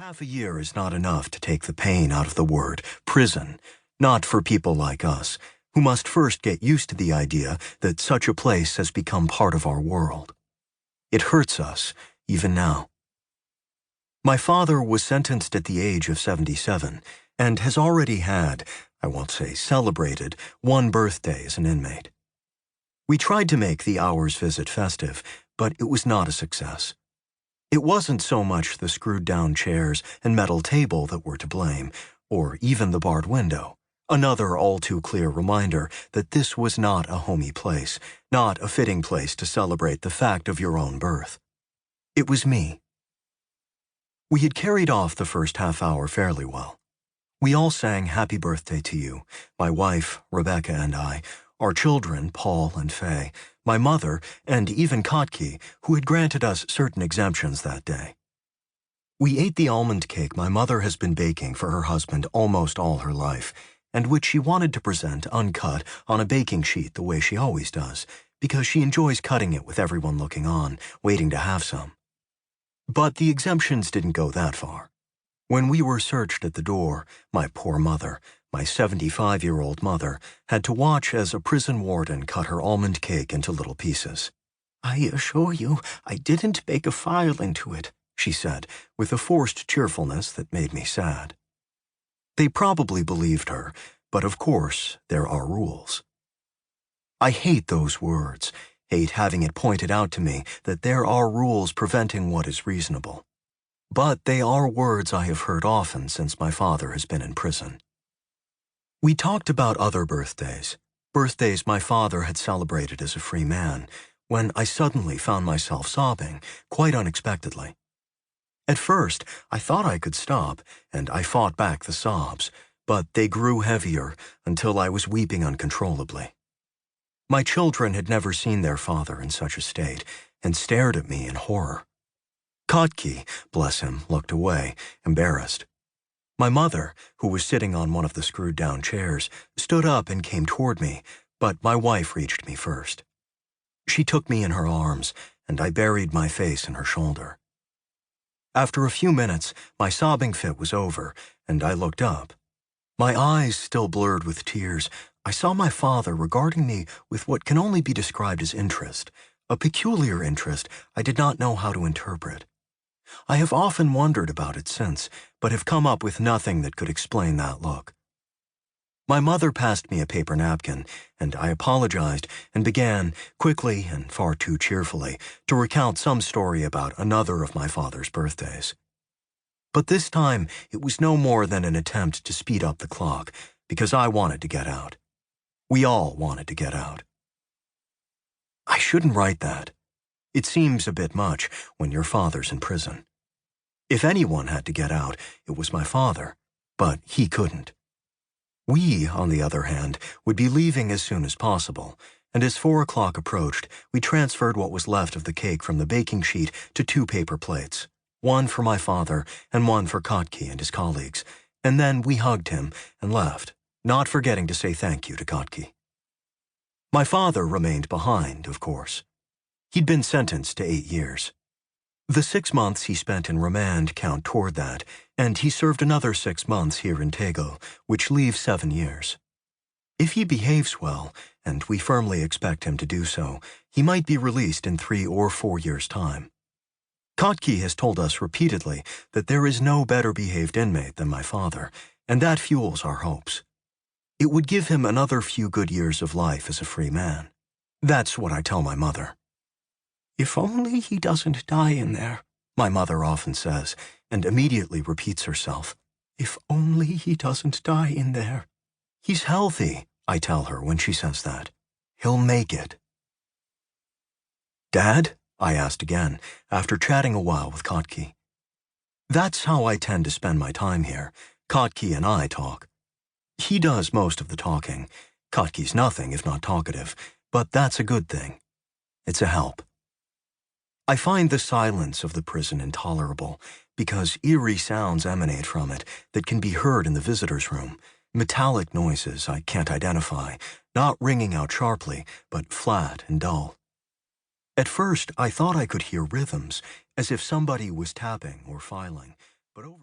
Half a year is not enough to take the pain out of the word prison, not for people like us, who must first get used to the idea that such a place has become part of our world. It hurts us, even now. My father was sentenced at the age of 77 and has already had, I won't say celebrated, one birthday as an inmate. We tried to make the hour's visit festive, but it was not a success. It wasn't so much the screwed-down chairs and metal table that were to blame, or even the barred window, another all-too-clear reminder that this was not a homey place, not a fitting place to celebrate the fact of your own birth. It was me. We had carried off the first half hour fairly well. We all sang Happy Birthday to You, my wife, Rebecca, and I, our children, Paul and Faye, my mother, and even Kotke, who had granted us certain exemptions that day. We ate the almond cake my mother has been baking for her husband almost all her life, and which she wanted to present uncut on a baking sheet the way she always does, because she enjoys cutting it with everyone looking on, waiting to have some. But the exemptions didn't go that far. When we were searched at the door, my poor mother, my 75-year-old mother, had to watch as a prison warden cut her almond cake into little pieces. "I assure you, I didn't bake a file into it," she said, with a forced cheerfulness that made me sad. They probably believed her, but of course, there are rules. I hate those words, hate having it pointed out to me that there are rules preventing what is reasonable. But they are words I have heard often since my father has been in prison. We talked about other birthdays my father had celebrated as a free man, when I suddenly found myself sobbing, quite unexpectedly. At first, I thought I could stop, and I fought back the sobs, but they grew heavier until I was weeping uncontrollably. My children had never seen their father in such a state, and stared at me in horror. Kotke, bless him, looked away, embarrassed. My mother, who was sitting on one of the screwed-down chairs, stood up and came toward me, but my wife reached me first. She took me in her arms, and I buried my face in her shoulder. After a few minutes, my sobbing fit was over, and I looked up. My eyes still blurred with tears, I saw my father regarding me with what can only be described as interest, a peculiar interest I did not know how to interpret. I have often wondered about it since, but have come up with nothing that could explain that look. My mother passed me a paper napkin, and I apologized and began, quickly and far too cheerfully, to recount some story about another of my father's birthdays. But this time, it was no more than an attempt to speed up the clock, because I wanted to get out. We all wanted to get out. I shouldn't write that. It seems a bit much when your father's in prison. If anyone had to get out, it was my father, but he couldn't. We, on the other hand, would be leaving as soon as possible, and as 4 o'clock approached, we transferred what was left of the cake from the baking sheet to 2 paper plates, one for my father and one for Kotke and his colleagues, and then we hugged him and left, not forgetting to say thank you to Kotke. My father remained behind, of course. He'd been sentenced to 8 years. The 6 months he spent in remand count toward that, and he served another 6 months here in Tegel, which leaves 7 years. If he behaves well, and we firmly expect him to do so, he might be released in 3 or 4 years' time. Kotke has told us repeatedly that there is no better behaved inmate than my father, and that fuels our hopes. It would give him another few good years of life as a free man. That's what I tell my mother. "If only he doesn't die in there," my mother often says, and immediately repeats herself. "If only he doesn't die in there." "He's healthy," I tell her when she says that. "He'll make it." "Dad?" I asked again, after chatting a while with Kotke. That's how I tend to spend my time here. Kotke and I talk. He does most of the talking. Kotke's nothing if not talkative, but that's a good thing. It's a help. I find the silence of the prison intolerable because eerie sounds emanate from it that can be heard in the visitor's room, metallic noises I can't identify, not ringing out sharply, but flat and dull. At first, I thought I could hear rhythms, as if somebody was tapping or filing, but over